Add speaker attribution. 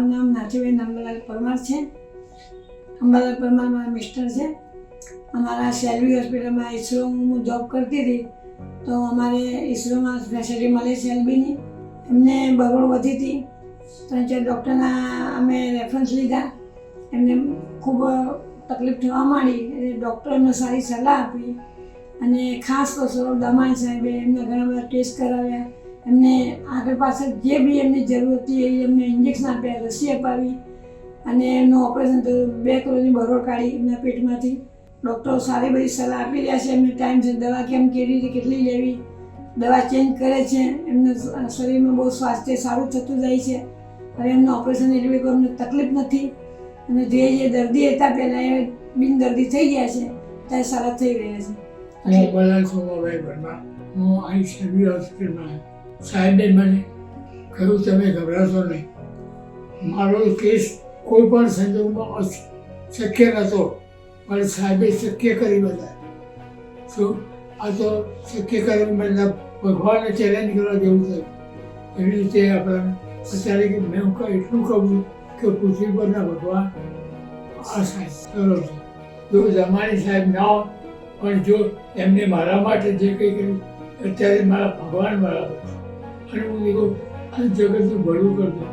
Speaker 1: મારું નામ નાથીબેન અંબાલાલ પરમાર છે. અંબાલાલ પરમાર મારા મિસ્ટર છે. અમારા સેલ્વી હોસ્પિટલમાં ઇસરોમાં હું જોબ કરતી હતી, તો અમારે ઇસરોમાં ફેસિલિટી મળે સેલ્વીની. એમને બરોળ વધી હતી, 3-4 ડૉક્ટરના અમે રેફરન્સ લીધા. એમને ખૂબ તકલીફ થવા માંડી એટલે ડૉક્ટરે એમને સારી સલાહ આપી. અને ખાસ તો સૌરભ દમાણી સાહેબે એમને ઘણા બધા ટેસ્ટ કરાવ્યા. એમને આગળ પાછળ જે બી એમની જરૂર હતી એ એમને ઇન્જેક્શન આપ્યા, રસી અપાવી અને એમનું ઓપરેશન થયું. 2 કિલોની બરોળ કાઢી એમના પેટમાંથી. ડૉક્ટરો સારી બધી સલાહ આપી રહ્યા છે. એમને ટાઈમ છે દવા કેવી રીતે કેટલી લેવી, દવા ચેન્જ કરે છે. એમના શરીરમાં બહુ સ્વાસ્થ્ય સારું થતું જાય છે. હવે એમનું ઓપરેશન એટલે કોઈ અમને તકલીફ નથી. અને જે દર્દી હતા પહેલાં એ બિન દર્દી થઈ ગયા છે, ત્યારે સારા થઈ રહ્યા છે.
Speaker 2: હું અંબાલાલ સોમાભાઈ પરમાર, હું અહીં સેલ્વી હોસ્પિટલમાં. સાહેબે મને કહ્યું તમે ગભરાશો નહીં. મારો કેસ કોઈ પણ સંજોગોમાં શક્ય નહોતો, પણ સાહેબે શક્ય કરી બતાવ્યું. શું આ તો શક્ય કરી મતલબ ભગવાનને ચેલેન્જ કરવા જેવું થયું. એવી રીતે આપણે અત્યારે કે મેં એટલું કહું કે પૃથ્વી પરના ભગવાન આ સાહેબ સરળ છે. જો દમાણી સાહેબ ના હોય, પણ જો એમને મારા માટે જે કંઈ કર્યું અત્યારે મારા ભગવાન બરાબર છે. અને હું કહું આ જગતનું ભલું કરજો.